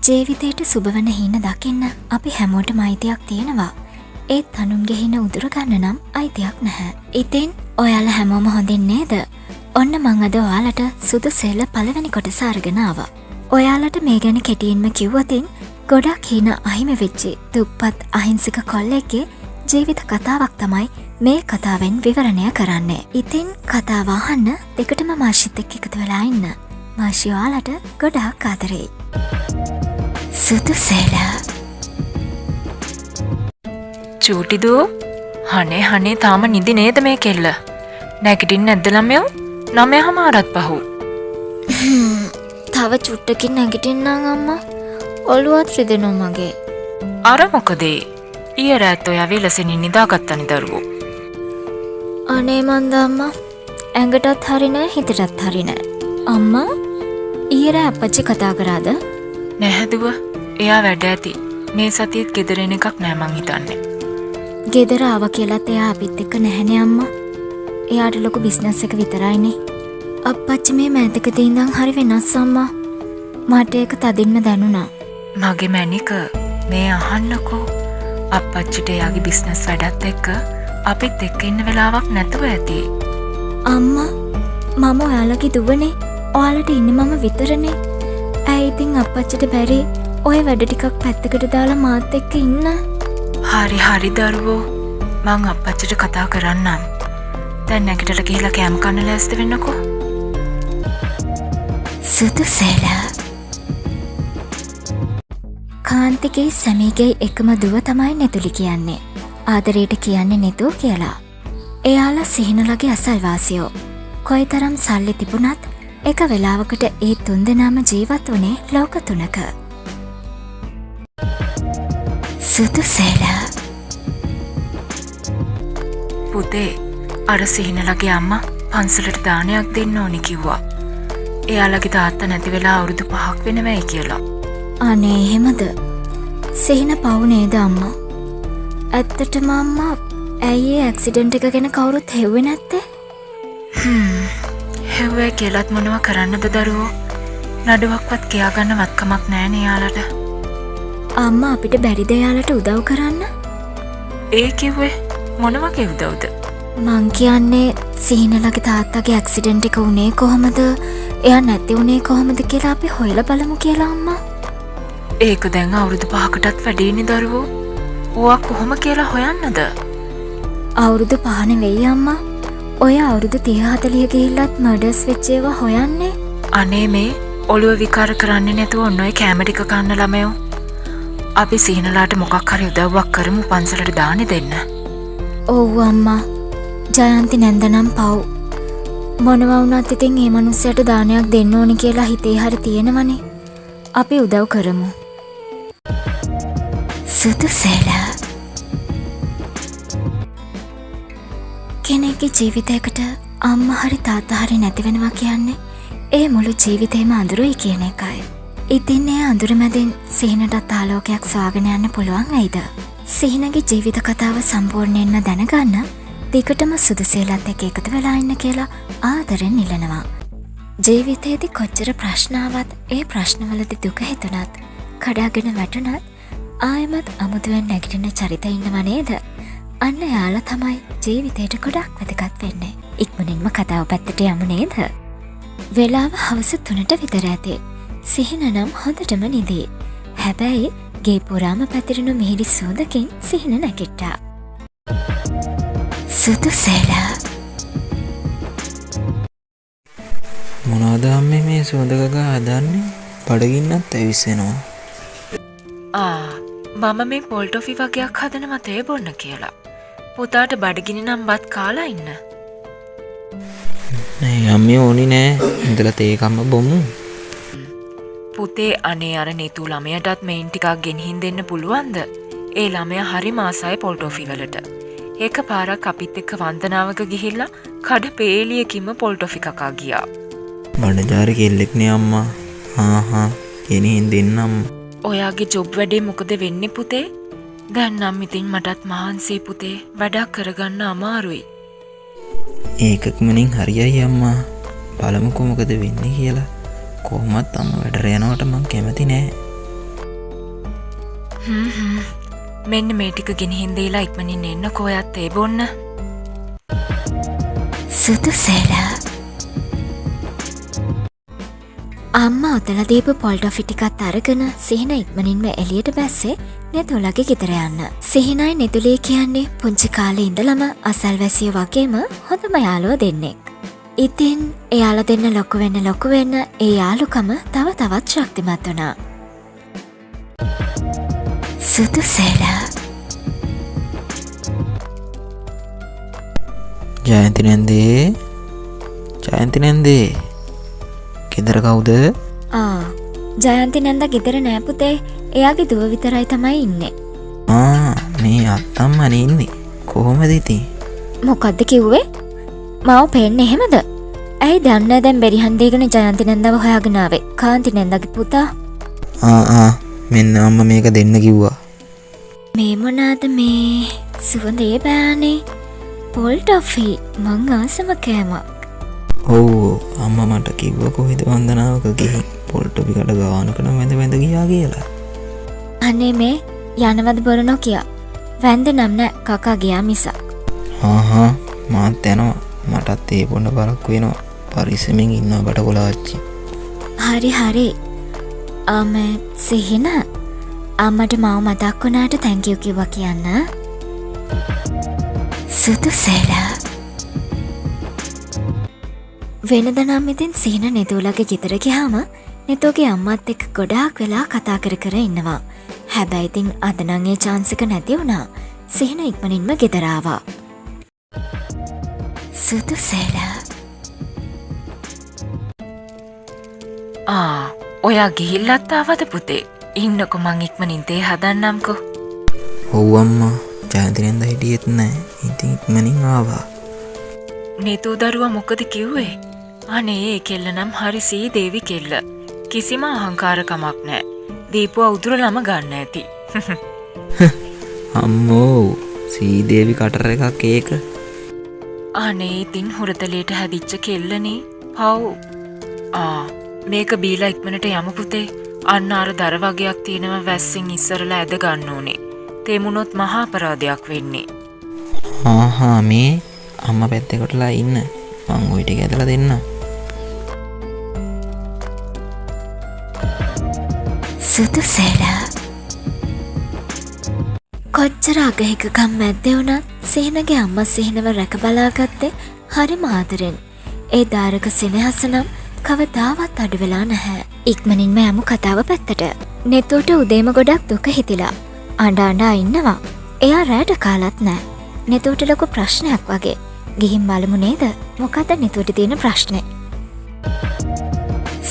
ජීවිතයට සුබවන හීන දකින්න අපි හැමෝටම අයිතියක් තියෙනවා. ඒත් අනුන්ගේ හීන උදුරගන්න නම් අයිතියක් නැහැ. ඉතින් ඔයාලා හැමෝම හොඳින් නේද? ඔන්න මං අද ඔයාලට සුදු සෙල්ල පළවෙනි කොටස අරගෙන ආවා. ඔයාලට මේ ගැන කෙටියෙන්ම කිව්වොතින් ගොඩක් හීන අහිමි වෙච්චි දුප්පත් අහිංසක කොල්ලෙක්ගේ ජීවිත කතාවක් තමයි මේ කතාවෙන් විවරණය කරන්නේ. ඉතින් කතාව අහන්න දෙකටම මාෂිත් එක්ක එකතු වෙලා ඉන්න. මාෂි ඔයාලට ගොඩාක් ආදරෙයි. සුදු සෙල්ල. චූටිදෝ හනේ තාම නිදි නේද මේ කෙල්ල? නැගිටින්න නැද්ද ළමයෝ? 9:00මාරත් පහු. තව චුට්ටකින් නැගිටින්නම් අම්මා. ඔළුවත් රිදෙනවා මගේ. අර මොකද? ඊයේ රාත් ඔයා වෙලසෙනින් නිදාගත්තනේ දරුවෝ. අනේ මන්ද අම්මා. ඇඟටත් හරි නෑ හිතටත් හරි නෑ. අම්මා ඊයේ රා අපච්චි කතා කරාද? නැහැ දුව. එයා වැඩ ඇති. මේ සතියේත් ගෙදර එන එකක් නෑ මං හිතන්නේ. ගෙදර ආව කියලාත් එයා අපිත් එක්ක නැහැනේ අම්මා. එයාට ලොකු බිස්නස් එක විතරයිනේ. අප්පච්චි මේ මෑතකදී ඉඳන් හරි වෙනස් අම්මා. මට ඒක තදින්ම දැනුණා. මගේ මැනික මේ අහන්නකෝ. අප්පච්චිට එයාගේ බිස්නස් වැඩත් එක්ක අපිත් එක්ක ඉන්න වෙලාවක් නැතුව ඇති. අම්මා මම ඔයාලගේ දුවනේ. ඔයාලට ඉන්නේ මම විතරනේ. ඇයි ඉතින් අප්පච්චිට බැරි ඔය වැඩ ටිකක් පැත්තකට දාලා මාත් එක්ක ඉන්න? හරි දරුවෝ. මං අප්පච්චිට කතා කරන්නම්. දැන් නැගිටලා ගිහලා කෑම කන්න ලෑස්ති වෙන්නකෝ. සුදු සෙල්ල. කාන්තිගේ සමීගේ එකම දුව තමයි නෙතුලි කියන්නේ. ආදරයට කියන්නේ නෙතු කියලා. එයාලා සිහිනලගේ අසල්වාසියෝ. කොයිතරම් සල්ලි තිබුණත් එක වෙලාවකට ඒ තුන්දෙනාම ජීවත් වුණේ ලෝක තුනක. සුදු සෙල්ල. පුතේ අර සිහිනලගේ අම්මා පන්සලට දානයක් දෙන්න ඕනි කිව්වා. එයාලගේ තාත්තා නැති වෙලා අවුරුදු 5ක් වෙනවයි කියලා. අනේ එහෙමද? සිහින පව් නේද අම්මා? ඇත්තටම අම්මා ඇයි ඒ ඇක්සිඩන්ට් එක ගැන කවුරුත් හෙව්වේ නැත්තේ? හෙව්වේ කියලාත් මොනව කරන්නද දරුවෝ? නඩුවක්වත් කියා ගන්න වත්කමක් නැහැ යාලට. අම්මා අපිට බැරිද යාලට උදව් කරන්න? ඒ කිව්වේ මොන වගේ උදව්ද? මං කියන්නේ සිහිනලගේ තාත්තගේ ඇක්සිඩන්ට් එක උනේ කොහමද? එයා නැති උනේ කොහමද කියලා අපි හොයලා බලමු කියලා අම්මා. ඒක දැන් අවුරුදු 5කටත් වැඩිනේ දරුවෝ. ඕවා කොහොම කියලා හොයන්නද? අවුරුදු 5 නෙවෙයි අම්මා. ඔය අවුරුදු 30-40 ගිහිල්ලත් මර්ඩර්ස් වෙච්ච ඒවා හොයන්නේ. අනේ මේ ඔළුව විකාර කරන්නේ නැතුව ඔන්න ඔය කැම ටික කන්න ළමයෝ. අපි සිහිනලාට මොකක් හරි උදව්වක් කරමු පන්සලට දාන්නේ දෙන්න. ඔව් අම්මා. ජයන්ති නැන්දනම් පව්. මොනවා වුණත් ඉතින් මේ මිනිස්සයාට දානයක් දෙන්න ඕනි කියලා හිතේ හරි තියෙනවනේ. අපි උදව් කරමු. සුදු සෙල්ල. කෙනෙක්ගේ ජීවිතයකට අම්මා හරි තාත්තා හරි නැති වෙනවා කියන්නේ ඒ මුළු ජීවිතේම අඳුරුයි කියන එකයි. ඉතින් ඒ අඳුර මැදින් සිහිනටත් ආලෝකයක් සොයාගෙන යන්න පුළුවන් වෙයිද? සිහිනගේ ජීවිත කතාව සම්පූර්ණයෙන්ම දැනගන්න දිගටම සුදු සෙල්ලත් එක්ක එකතු වෙලා ඉන්න කියලා ආදරෙන් ඉල්ලනවා. ජීවිතේදී කොච්චර ප්‍රශ්න ආවත් ඒ ප්‍රශ්නවලදී දුක හිතුණත් කඩාගෙන වැටුණත් ආයෙමත් අමුතුවෙන් නැගිටින චරිත ඉන්නව නේද? අන්න යාලා තමයි ජීවිතේට ගොඩක් වැදගත් වෙන්නේ. ඉක්මනින්ම කතාව පැත්තට යමු නේද? වෙලාව හවස 3ට විතර ඇති. සිහින නම් හොඳටම නිදි. හැබැයි ගේ පුරාම පැතිරුණු මිහිරි සුවඳකින් සිහින නැගිට්ටා. සුදු සෙල්ල. මොනවද අම්මේ මේ සුවඳ ගගා හදන්නේ? බඩගින්නත් ඇවිස්සෙනවා. මම මේ පොල් ටොෆි වගේක් හදනවා තේ බොන්න කියලා. පුතාට බඩගිනි නම් බත් කාලා ඉන්න. නෑ අම්මේ ඕනි නෑ. ඉඳලා තේ කම්ම බොමු. පුතේ අනේ අර නේතු ළමයටත් මේන් ටිකක් ගෙනihin දෙන්න පුළුවන්ද? ඒ ළමයා හරි මාසයි පොල් ටොෆි වලට. එක පාරක් අපිත් එක්ක වන්දනාවක ගිහිල්ලා කඩ පේලියකින්ම පොල් ටොෆි කකා ගියා. බඩජාරි කෙල්ලෙක් නේ අම්මා. ගෙනihin දෙන්නම්. ඔයාගේ ජොබ් වැඩේ මොකද වෙන්නේ පුතේ? දැන් නම් ඉතින් මටත් මහන්සි පුතේ. වැඩක් කරගන්න අමාරුයි. ඒකක්මනින් හරියයි අම්මා. බලමුකෝ මොකද වෙන්නේ කියලා. කොහොමත් අම්මා වැඩට යනවට මං කැමති නෑ. මෙන්න මේ ටික ගෙනහින් දීලා ඉක්මනින් එන්නකෝ ඔයත් ඒ බොන්න. සුදු සේල අම්මා ඔතලා දීපු පොල් ටොෆි ටිකත් අරගෙන සිහින ඉක්මනින්ම එළියට බැස්සේ නෙතුලගේ ගෙදර යන්න. සිහිනයි නෙතුලේ කියන්නේ පුංචි කාලේ ඉඳලම අසල්වැසියෝ වගේම හොඳම යාළුවෝ දෙන්නෙක්. ඉතින් එයාලා දෙන්න ලොකු වෙන්න ඒ යාළුකම තව තවත් ශක්තිමත් වුණා. සුදු සේල ජයන්ති නැන්දේ ගෙදර කවුද? ජයන්ති නැන්දා ගෙදර නෑ පුතේ. එයාගේ දුව විතරයි තමයි ඉන්නේ. මේ අත්තම්මනේ ඉන්නේ. කොහොමද ඉතින්? මොකද්ද කිව්වේ? මාව පේන්නේ එහෙමද? ඇයි දන්නේ දැන් බෙරිහන් දීගෙන ජයන්ති නැන්දාව හොයාගෙන ආවේ? කාන්ති නැන්දාගේ පුතා. මෙන්න අම්මා මේක දෙන්න කිව්වා. මේ මොනවාද මේ? සුවඳේ බෑනේ. පොල් ටොෆි මං ආසම කෑමක්. ඔව් අම්මා මට කිව්වා කොහෙද වන්දනාවක ගිහින් පොල් ටොෆි කඩ ගානකට වැඳ ගියා කියලා. අනේ මේ යනවද බොර නොකිය. වැඳ නම් නෑ කකා ගියා මිසක්. මාත් යනවා. මටත් ඒ පොන්න බරක් වෙනවා. පරිස්සමෙන් ඉන්නවා බටකොලාච්චි. හරි. සිහින අම්මට මාව මතක් වුණාට තැන්ක් යූ කිව්වා කියන්න. සුදු සේල වෙනද නම් ඉතින් සිහින නෙතුලගේ ගෙදර ගියාම නෙතුගේ අම්මත් එක්ක ගොඩාක් වෙලා කතා කර ඉන්නවා. හැබැයි ඉතින් අද නම් ඒ chance එක නැති වුණා. සිහින ඉක්මනින්ම ගෙදර ආවා. සුදු සේල ඔයා ගිහිල්ලත් ආවද පුතේ? ඉන්නකො මං ඉක්මනින් තේ හදන්නම්කෝ. ඔව් අම්මා. ජයන්ති නැන්දා හිටියෙත් නෑ. ඉතින් ඉක්මනින් ආවා. නේතු දරුවා මොකද කිව්වේ? අනේ ඒ කෙල්ල නම් හරි සීදේවි කෙල්ල. කිසිම අහංකාරකමක් නෑ. දීපුවා උදුරලම ගන්න ඇති. අම්මෝ සීදේවි කටර එකක් ඒක. අනේ ඉතින් හුරතලයට හැදිච්ච කෙල්ලනේ. පව්. මේක බීලා ඉක්මනට යමු පුතේ. අන්න අර දර වගේක් තියෙනව වැස්සෙන් ඉස්සරලා ඇද ගන්න ඕනේ. තේමුණොත් මහා අපරාධයක් වෙන්නේ. මේ අම්මා පැත්තකටලා ඉන්න. මං ওই ටික ඇදලා දෙන්නම්. සුදු සේල කොච්චර අගහිකකම් මැද්දේ වුණත් සිහිනගේ අම්මා සිහිනව රැක බලාගත්තේ හරිම ආදරෙන්. ඒ දාරක සෙනෙහස නම් කවදාවත් අඩු වෙලා නැහැ. ඉක්මනින්ම යමු කතාව පැත්තට. නෙතුට උදේම ගොඩක් දුක හිතිලා අඬා ඉන්නවා. එයා රැට කාලත් නෑ. නෙතුට ලොකු ප්‍රශ්නයක් වගේ. ගිහින් බලමු නේද? මොකද නෙතුට තියෙන ප්‍රශ්නේ?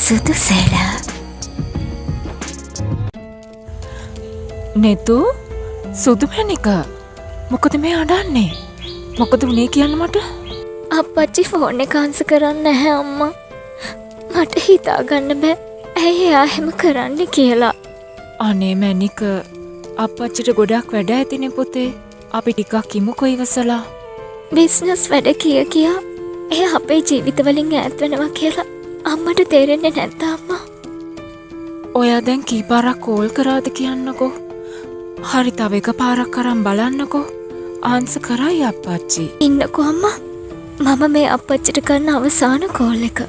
සුදු සේල නෙතු සුදු මැනික මොකද මේ අඬන්නේ? මොකද උනේ කියන්න මට? අප්පච්චි ෆෝන් එක ආන්සර් කරන්නේ නැහැ අම්මා. මට හිතාගන්න බෑ ඇයි එයා එහෙම කරන්නේ කියලා. අනේ මැනික අප්පච්චිට ගොඩක් වැඩ ඇතිනේ පුතේ. අපි ටිකක් ඉමුකෝ ඉවසලා. බිස්නස් වැඩ කියා එයා අපේ ජීවිතවලින් ඈත් වෙනවා කියලා අම්මට තේරෙන්නේ නැද්ද අම්මා? ඔයා දැන් කී පාරක් කෝල් කරාද කියන්නකෝ. හරි තව එක පාරක් අරන් බලන්නකෝ. ආන්සර් කරයි අප්පච්චි. ඉන්නකෝ අම්මා. මම මේ අප්පච්චිට කරන අවසාන කෝල් එක.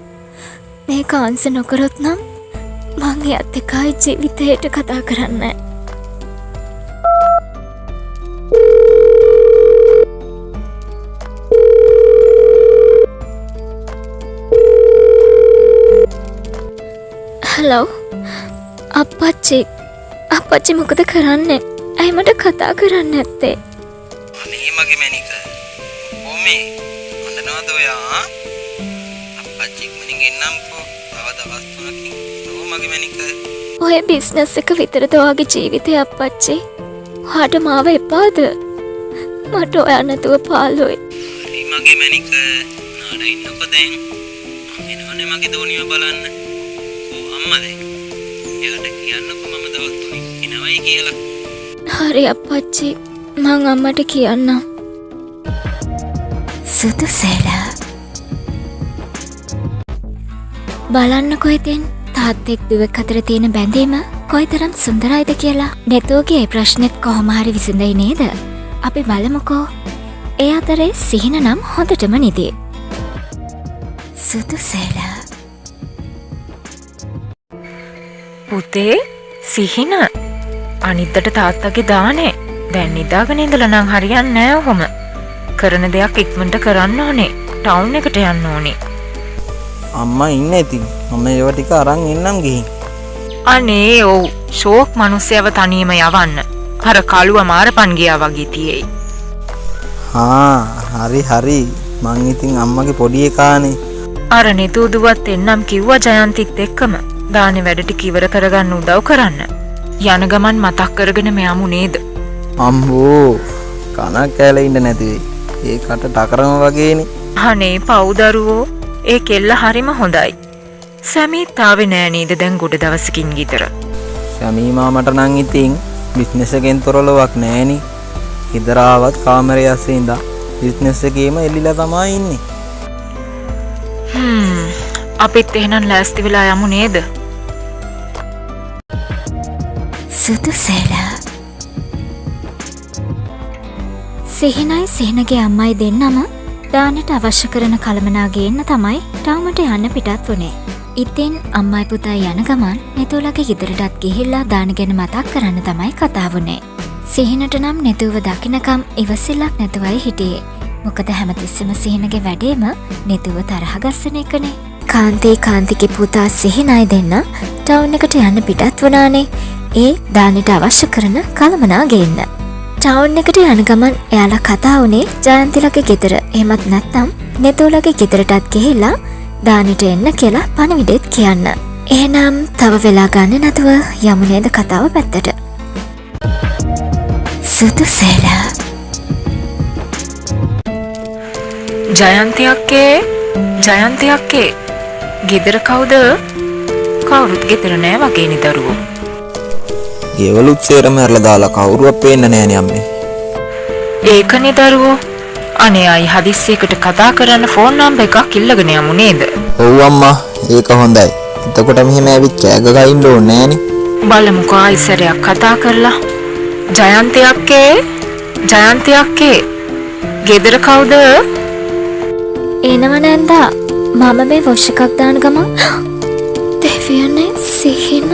මේක ආන්සර් නොකරොත් නම් මං එයාත් එක්කයි ජීවිතේට කතා කරන්නේ. හලෝ අප්පච්චි මොකද කරන්නේ? ඇයි මට කතා කරන්නේ නැත්තේ? අනේ මගේ මැනික කොහොමේ අඬනවද ඔයා? අප්පච්චි ඉක්මනින් එන්නම්කෝ. තව දවස් 3කින් නෝ මගේ මැනික. ඔය බිස්නස් එක විතරද ඔයාගේ ජීවිතේ අප්පච්චි? ඔයාට මාව එපාද? මට ඔයා නැතුව පාළුයි. හරි මගේ මැනික නාඩ ඉන්නකෝ දැන්. එනවනේ මගේ දෝනිය බලන්න. අම්මද එයාට කියන්නකෝ මම දවස් 3කින් එනවයි කියලා. හරි අප්පච්චි මං අම්මට කියන්නම්. සුදු සේල බලන්නකෝ ඉතින් තාත්තෙක් දුවෙක් අතර තියෙන බැඳීම කොයිතරම් සුන්දරයිද කියලා නෙතුගේ ඒ ප්‍රශ්නෙත් කොහොම හරි විසඳයි නේද? අපි බලමුකෝ. ඒ අතරේ සිහින නම් හොඳටම නිදි. සුදු සේල. පුතේ සිහින අනිද්දට තාත්තගේ දානේ. දැන් නිදාගෙන ඉඳලා නම් හරියන්නේ නෑ ඔහොම. කරන දෙයක් ඉක්මනට කරන්න ඕනේ. ටවුන් එකට යන්න ඕනේ. අම්මා ඉන්නේ ඉතින්. මම ඒව ටික අරන් එන්නම් ගිහින්. අනේ ඔව් ෂෝක් මිනිස්සයව තනියම යවන්න. අර කළුව මාරපන් ගියා වගේ තියෙයි. හරි මං ඉතින් අම්මගේ පොඩි එකානේ. අර නිතුදුවත් එන්නම් කිව්වා ජයන්තිත් එක්කම. දානේ වැඩ ටික ඉවර කරගන්න උදව් කරන්න. යන ගමන් මතක් කරගෙන මෙයමු නේද? අම්බෝ කනක් කැලේ ඉන්න නැති වෙයි. ඒකට ටකරම වගේනේ. අනේ පව්දරුවෝ ඒ කෙල්ල හරිම හොඳයි. සමීත් ආවේ නෑ නේද දැන් ගොඩ දවසකින් විතර. සමී මාමට නම් ඉතින් බිස්නස් එකෙන් තොරලවක් නෑනේ. ඉදර ආවත් කාමරේ ඇස්සේ ඉඳලා බිස්නස් එකේම එල්ලිලා තමයි ඉන්නේ. අපිත් එහෙනම් ලෑස්ති වෙලා යමු නේද? සුදු සේල. සිහිනයි සිහිනගේ අම්මයි දෙන්නම දානට අවශ්‍ය කරන කළමනා ගේන්න තමයි ටවුමට යන්න පිටත් වුණේ. ඉතින් අම්මයි පුතයි යන ගමන් නෙතුලගේ ගෙදරටත් ගිහිල්ලා දාන ගැන මතක් කරන්න තමයි කතා වුණේ. සිහිනට නම් නෙතුව දකින්නකම් ඉවසිල්ලක් නැතුවයි හිටියේ. මොකද හැමතිස්සෙම සිහිනගේ වැඩේම නෙතුව තරහ ගස්සන එකනේ. කාන්තිගේ පුතා සිහිනයි දෙන්න ටවුන් එකට යන්න පිටත් වුණානේ. ඒ දානට අවශ්‍ය කරන කළමනා ගේන්න. ටවුන් එකට යන ගමන් එයාලා කතා වුණේ ජයන්තිලගේ ගෙදර. එහෙමත් නැත්නම් නෙතුලගේ ගෙදරටත් ගිහිල්ලා දානෙට එන්න කියලා පණිවිඩෙත් කියන්න. එහෙනම් තව වෙලා ගන්න නැතුව යමු නේද කතාව පැත්තට. සුදු සේල. ජයන්ති අක්කේ ගෙදර කවුද? කවුරුත් ගෙදර නෑ වගේනේ දරුවෝ. ගෙවලුත් සේරම ඇරලා දාලා කවුරුවත් පේන්න නෑනේ අම්මේ. ඒකනේ දරුවෝ. අනේ අයි හදිස්සියකට කතා කරන්න ෆෝන් නම්බර් එකක් ඉල්ලගෙන යමු නේද? ඔව් අම්මා ඒක හොඳයි. එතකොට මෙහෙම ඇවිත් කෑ ගගා ඉන්න ඕනේ නෑනේ. බලමුකෝ ආයිසරයක් කතා කරලා. ජයන්ති අක්කේ ගෙදර කවුද? එනව නැන්දා. මම මේ වොෂ් එකක් දාන ගමන් දෙවියනේ සිහින.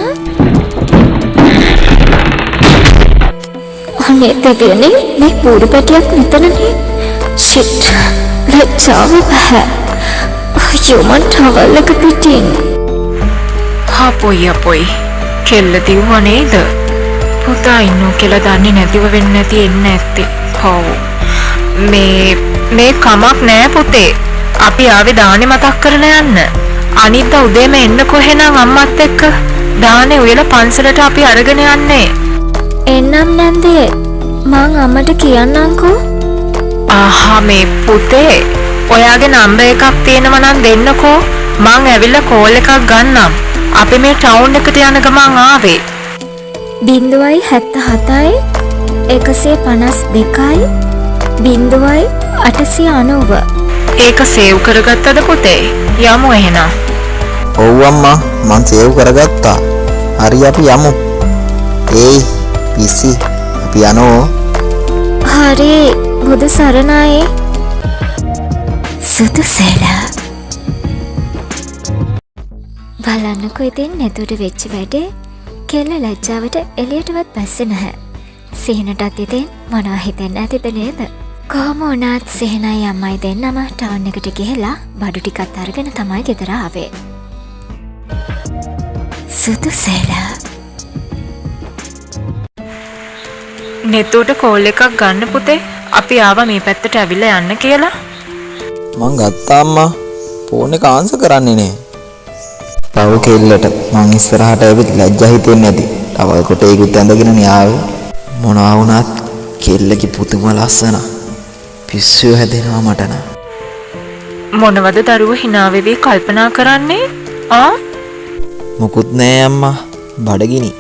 අනේ දෙවියනේ මේ පූරු පැටියක් මෙතනනේ. ෂිට් ලැජ්ජාව බෑ. අයියෝ මන් ටවල් එක පිටින්. හපොයි කෙල්ල දිව්වා නේද? පුතා ඉන්නෝ කියලා දන්නේ නැතිව වෙන්නේ නැති එන්න ඇත්තේ. හව් මේ කමක් නෑ පුතේ. අපි ආවේ දානේ මතක් කරලා යන්න. අනිද්දා උදේම එන්න කොහෙනම් අම්මත් එක්ක. දානේ උයලා පන්සලට අපි අරගෙන යන්නේ. එන්නම් නැන්දේ. මං අම්මට කියන්නම්කෝ. මේ පුතේ ඔයාගේ නම්බර් එකක් තියෙනවා නම් දෙන්නකෝ. මං ඇවිල්ලා කෝල් එකක් ගන්නම්. අපි මේ ටවුන් එකට යන ගමන් ආවේ. 077යි 152යි 0890. ඒක සේව් කරගත්තද පුතේ? යමු එහෙනම්. ඔව් අම්මා මං සේව් කරගත්තා. හරි අපි යමු. ඒයි පිසි අපි යනෝ. හරි බුදු සරණයි. සුදු සේල. බලන්නකෝ ඉතින් නෙතුට වෙච්ච වැඩේ. කෙල්ල ලැජ්ජාවට එළියටවත් බැස්සේ නැහැ. සිහිනටත් ඉතින් මොනවා හිතෙන්නේ නැතිද නේද? කොහොම වුණත් සිහිනයි අම්මයි දෙන්නම ටවුන් එකට ගිහලා බඩු ටිකක් අරගෙන තමයි ගෙදර ආවේ. සුදු සේල. නෙතුට කෝල් එකක් ගන්න පුතේ. අපි ආවා මේ පැත්තට ඇවිල්ලා යන්න කියලා. මං ගත්තා අම්මා. ෆෝන් එක ආන්සර් කරන්නේ නෑ. තව කෙල්ලට මං ඉස්සරහට ඇවිත් ලැජ්ජා හිතෙන්නේ නැති. තවල් කොටේකුත් ඇඳගෙන න්යාවේ. මොනවා වුණත් කෙල්ලගේ පුතුම ලස්සන. පිස්සුව හැදෙනවා මට නම්. මොනවද දරුවෝ hina වෙවි කල්පනා කරන්නේ? මොකුත් නෑ අම්මා. බඩගිනි.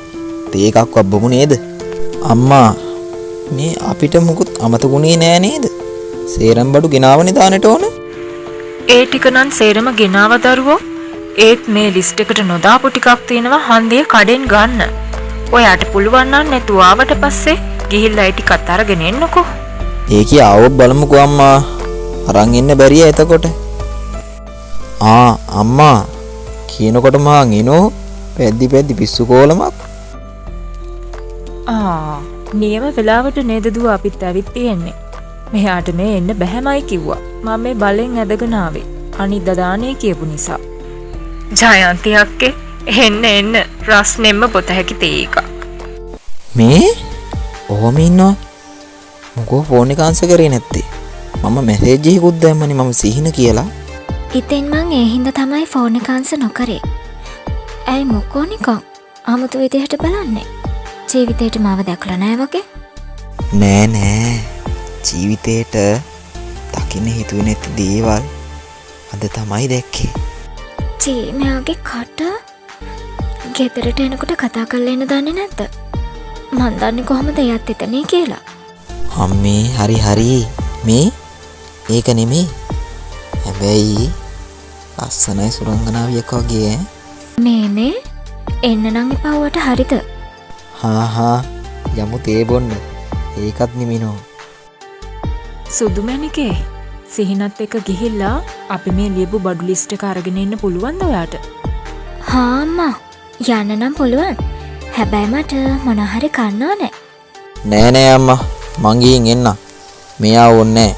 තේ එකක්වත් බොමු නේද? අම්මා මේ අපිට මොකුත් අමතකුනේ නෑ නේද? සේරම් බඩු ගෙනාවනේ දාන්නට ඕන. ඒ ටික නම් සේරම ගෙනාව දරුවෝ. ඒත් මේ ලිස්ට් එකට නොදාපු ටිකක් තියෙනවා හන්දියේ කඩෙන් ගන්න. ඔයාට පුළුවන් නම් නැතුව ආවට පස්සේ ගිහිල්ලා ඒ ටිකත් අරගෙන එන්නකෝ. ඒකේ ආවොත් බලමුකෝ අම්මා. අරන් ඉන්න බැරිය එතකොට. අම්මා කියනකොට මං එනෝ පැද්දි පිස්සු කෝලමක්. නියම වෙලාවට නේද දුව අපිත් ඇවිත් තියෙන්නේ. මෙහාට මේ එන්න බැහැමයි කිව්වා. මම මේ බලෙන් ඇදගෙන ආවේ. අනිද්දා දානේ කියපු නිසා. ජයන්ති අක්කේ එන්න රස්නෙම්ම පොත හැකි තේක. මේ ඔහොම ඉන්නවා. මොකෝ ෆෝන් එක ආන්සර් කරේ නැත්තේ? මම මැසේජ් එකකුත් දැම්මනේ මම සිහින කියලා. ඉතින් මං ඒ හින්දා තමයි ෆෝන් එක ආන්සර් නොකරේ. ඇයි මොකෝ නිකන් 아무තු විදිහට බලන්නේ? ජීවිතේට මාව දැකලා නැහැ වගේ. නෑ ජීවිතේට දකින්න හිතුවේ නැති දේවල් අද තමයි දැක්කේ. මෙයාගේ කට ගෙදරට එනකොට කතා කරලා එන්න දන්නේ නැද්ද? මන් දන්නේ කොහොමද එයත් එතනේ කියලා. අම්මේ හරි මේ ඒක නෙමෙයි. හැබැයි ලස්සනයි සුරංගනාවියක් වගේ මේ එන්න නම් එපාවට හරිද? යමු තේ බොන්න. ඒකත් නිමිනෝ. සුදු මැණිකේ සිහිනත් එක්ක ගිහිල්ලා අපි මේ ලියපු බඩු ලිස්ට් එක අරගෙන ඉන්න පුළුවන්ද ඔයාට? අම්මා යන්න නම් පුළුවන්. හැබැයි මට මොන හරි කන්න ඕනේ. නෑ අම්මා මං ගිහින් එන්න. මෙයා ඕනේ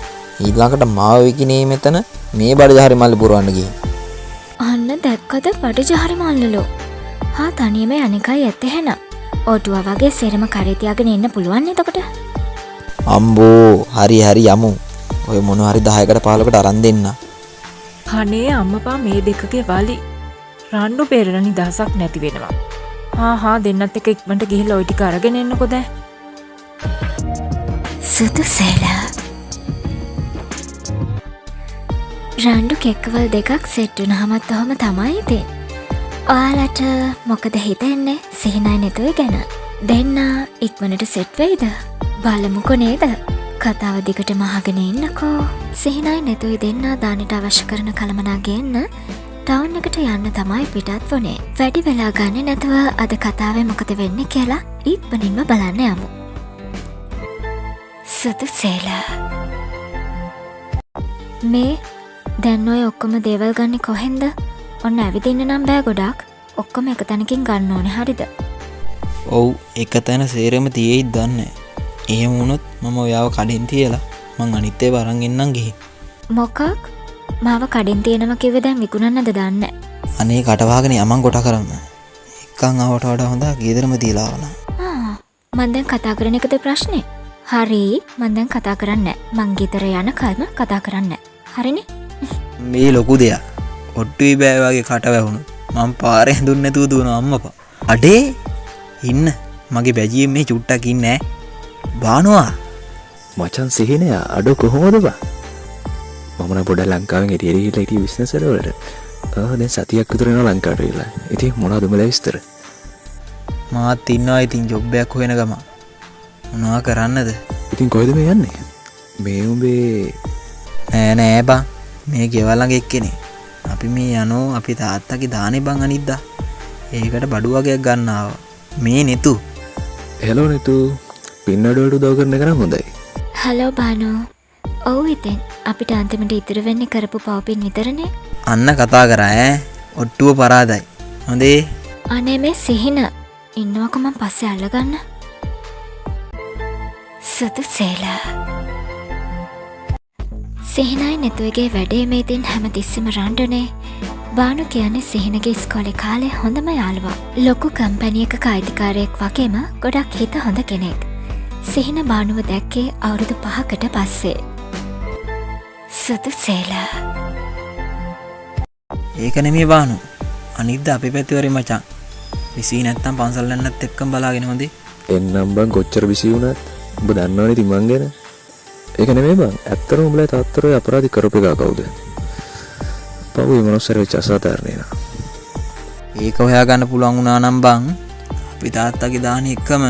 ඊළඟට මාව විකිනේ මෙතන මේ බඩජහරි මල්ලි පුරවන්න ගිහින්. අන්න දැක්කද බඩජහරි මල්ලලෝ. තනියම අනිකයි ඇත්තේ හැන. ඔටුවා වගේ සෙරම කරේ තියාගෙන ඉන්න පුළුවන් එතකොට. අම්බෝ හරි යමු. ඔය මොන හරි 10කට 15කට අරන් දෙන්න. අනේ අම්මපා මේ දෙකගේ වලි රණ්ඩු පෙරණ නිදහසක් නැති වෙනවා. දෙන්නත් එක ඉක්මනට ගිහිල්ලා ওই ටික අරගෙන එන්නකෝ දැන්. සුදු සේලා රණ්ඩු කෙක්කවල් දෙකක් සෙට් වුණාමත් ඔහම තමයි ඉතින්. ඔයාලට මොකද හිතෙන්නේ සිහිනයි නෙතුයි ගැන? දෙන්න ඉක්මනට සෙට් වෙයිද? බලමුකෝ නේද? කතාව දිගටම අහගෙන ඉන්නකෝ. සිහිනයි නෙතුයි දෙන්න දානෙට අවශ්‍ය කරන කලමනා ගේන්න ටවුන් එකට යන්න තමයි පිටත් වුණේ. වැඩි වෙලා ගන්නේ නැතුව අද කතාවේ මොකද වෙන්නේ කියලා ඉක්මනින්ම බලන්න යමු. සුදු සේලා මේ දැන් ඔය ඔක්කොම දේවල් ගන්නේ කොහෙන්ද? ඔන්න ඇවිදින්න නම් බෑ ගොඩක්. ඔක්කොම එක තැනකින් ගන්න ඕනේ හරිද? ඔව් එක තැන සේරම තියෙයිද දන්නේ. එහෙම වුණොත් මම ඔයාව කඩෙන් තියලා මං අනිත් ඒවා අරන් එන්නම් ගිහින්. මොකක්? මාව කඩෙන් තියනවා කිව්වේ දැන් විකුණන්නද දන්නේ? අනේ කටවාගෙන යමන් කොට කරන්න. එක්කන් ආවට වඩා හොඳ ගෙදරම තියලා ආවන. මං දැන් කතා කරන එකද ප්‍රශ්නේ? හරි මං දැන් කතා කරන්නේ නැහැ. මං ගෙදර යන කල්ම කතා කරන්නේ නැහැ. හරිනේ? මේ ලොකු දෙයක්. ඔට්ටුයි බෑ වගේ කට වැහුණු. මං පාරේ හඳුන් නැතුව දුවනවා අම්මපා. අඩේ ඉන්න මගේ බැජියෙන් මේ චුට්ටක් ඉන්නේ බානවා. මචන් සිහිනය අඩෝ කොහොමද බා? මම නම් පොඩ්ඩක් ලංකාවෙන් එළියට ගිහලා හිටිය බිස්නස් වලට. දැන් සතියක් විතර යනවා ලංකාවට ගිහලා. ඉතින් මොනවද උඹලා විස්තර? මාත් ඉන්නවා ඉතින් ජොබ් එකක් හොයන ගම. මොනවා කරන්නද? ඉතින් කොහෙද මේ යන්නේ? මේ උඹේ නෑ බං. මේ ගෙවල් ළඟ එක්කනේ. අපි මේ යනෝ අපි තාත්තගේ දානේ බං අනිද්දා. ඒකට බඩු වගේක් ගන්න ආවා. මේ නෙතු. හෙලෝ නෙතු. පින්නඩුවට උදව් කරන එක නම් හොඳයි. හලෝ බානෝ. ඔව් ඉතින් අපිට අන්තිමට ඉතුරු වෙන්නේ කරපු පව්පින් විතරනේ. අන්න කතා කරා ඔට්ටුව පරාදයි. හොඳේ. අනේ මේ සිහින ඉන්නවක මං පස්සේ අල්ලගන්න. සුදු සේලා සිහිනයි නෙතුවගේ වැඩේ මේ තින් හැමතිස්සෙම රණ්ඩුනේ. බානු කියන්නේ සිහිනගේ ඉස්කෝලේ කාලේ හොඳම යාළුවා. ලොකු කම්පැනි එකක අයිතිකාරයෙක් වගේම ගොඩක් හිත හොඳ කෙනෙක්. සිහින බානුව දැක්කේ අවුරුදු 5කට පස්සේ. සුදු සේලා ඒක නෙමෙයි බානු. අනිද්දා අපේ පැතිවරේ මචං. විසී නැත්තම් පන්සල් යන්නත් එක්කම බලාගෙන හොඳේ. එන්නම් බං කොච්චර විසි වුණත් උඹ දන්නවනේ ඉතින් මං ගැන. ඒක නෙමෙයි බං. ඇත්තටම උඹලා තාත්තට අපරාධි කරපු එක කවුද? පවුවේ මොනසර වෙච්ච අසාධාරණේ නා. ඒක හොයාගන්න පුළුවන් වුණා නම් බං අපි තාත්තගේ දානේ එකම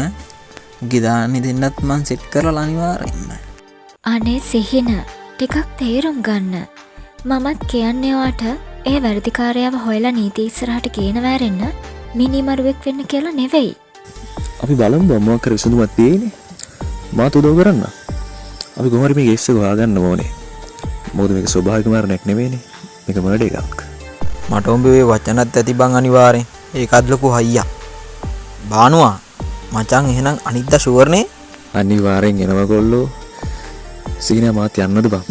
උගේ දානේ දෙන්නත් මං සෙට් කරලා අනිවාර්යෙන්ම. අනේ සිහින ටිකක් තේරුම් ගන්න. මමත් කියන්නේ ඔයාට ඒ වැඩිකාරයව හොයලා නීති ඉස්සරහට ගේන වැරෙන්න මිනිමරුවෙක් වෙන්න කියලා නෙවෙයි. අපි බලමු මොකක් කර විසඳුමක් තියෙන්නේ. මාත් උදව් කරන්න. අපි කොහොම හරි මේ කේස් එක හොයාගන්න ඕනේ. මොකද මේක ස්වභාවික මරණයක් නෙවෙයිනේ. මේක මර්ඩර් එකක්. මට උඹේ වචනත් ඇති බං අනිවාර්යෙන්. ඒකත් ලොකු හයියක්. බානුවා මචං එහෙනම් අනිද්දා ෂුවර්නේ? අනිවාර්යෙන් එනවා කොල්ලෝ. සීනා මාත් යන්නද බං?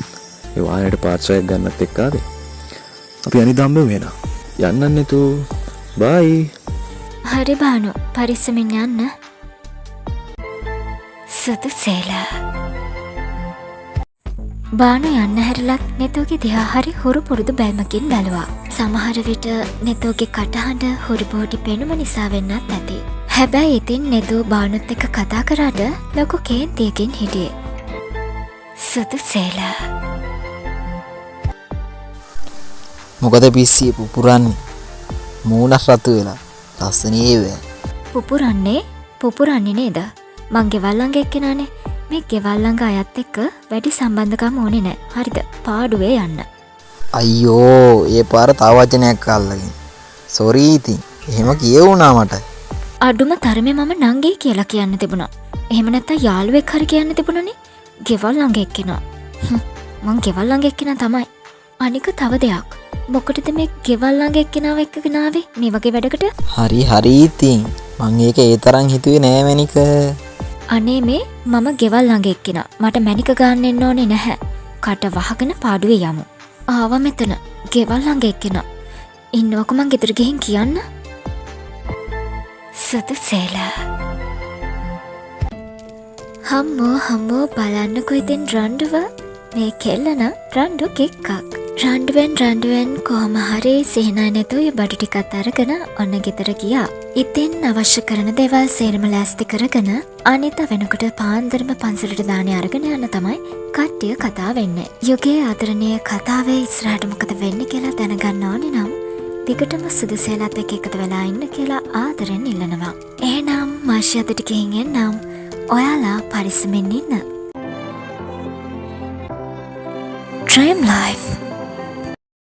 ඒ වාහනේට පාර්ට්ස් එකක් ගන්නත් එක්ක ආවේ. අපි අනිද්දා හම්බෙමු වෙනා. යන්නත් නේතු. බයි. හරි බානු පරිස්සමින් යන්න. සුදු සේලා බානු යන්න හැරලක් නෙතෝගේ දිහා හරි හුරු පුරුදු බැල්මකින් බැලුවා. සමහර විට නෙතෝගේ කටහඬ හුරු බෝඩි පෙනුම නිසා වෙන්නත් ඇති. හැබැයි ඉතින් නෙතෝ බානුත් එක්ක කතා කරාට ලොකු කේන්තියකින් හිටියේ. සුදු සේලා මොකද පිස්සී පුපුරන්නේ? මූණක් රතු වෙලා. ලස්සනේ වේ. පුපුරන්නේ නේද? මං ගෙවල් ළඟ එක්කෙනානේ. මේ ගෙවල් ළඟ අයත් එක්ක වැඩි සම්බන්ධකම් ඕනේ නෑ. හරිද? පාඩුවේ යන්න. අයියෝ ඒ පාර තව වචනයක් අල්ලගෙන. සෝරි ඉතින්. එහෙම කියවුණා මට. අඩුම තරමේ මම නංගී කියලා කියන්න තිබුණා. එහෙම නැත්නම් යාළුවෙක් හරි කියන්න තිබුණනේ. ගෙවල් ළඟ එක්කෙනා. මං ගෙවල් ළඟ එක්කෙනා තමයි. අනික තව දෙයක්. මොකටද මේ ගෙවල් ළඟ එක්කෙනාව එක්කගෙන ආවේ මේ වගේ වැඩකට? හරි ඉතින්. මං ඒක ඒ තරම් හිතුවේ නෑ මැනික. අනේ මේ මම ගෙවල් ළඟ එක්කෙනා. මට මැනික ගන්න එන්න ඕනේ නැහැ. කට වහගෙන පාඩුවේ යමු. ආවා මෙතන. ගෙවල් ළඟ එක්කෙනා. ඉන්නවක මං ගෙදර ගිහින් කියන්න. සුදු සේලා. හම්මෝ බලන්නකෝ ඉතින් රණ්ඩුව. මේ කෙල්ලන රණ්ඩු කෙක්කක්. රණ්ඩුවෙන් කොහොම හරි සිහිනයි නැතුව බඩු ටිකත් අරගෙන ඔන්න ගෙදර ගියා. ඉතින් අවශ්‍ය කරන දේවල් සේරම ලෑස්ති කරගෙන අනිත වෙනකොට පාන්දරම පන්සලට දානේ අරගෙන යන්න තමයි කට්ටිය කතා වෙන්නේ. යුගයේ ආදරණීය කතාවේ ඉස්සරහට මොකද වෙන්නේ කියලා දැනගන්න ඕනේ නම් දිගටම සුදුසේලත් එක්ක එකතු වෙලා ඉන්න කියලා ආදරෙන් ඉල්ලනවා. එහෙනම් මාෂි අතට ගිහින් එන්නම්. ඔයාලා පරිස්සමින් ඉන්න. Dream Life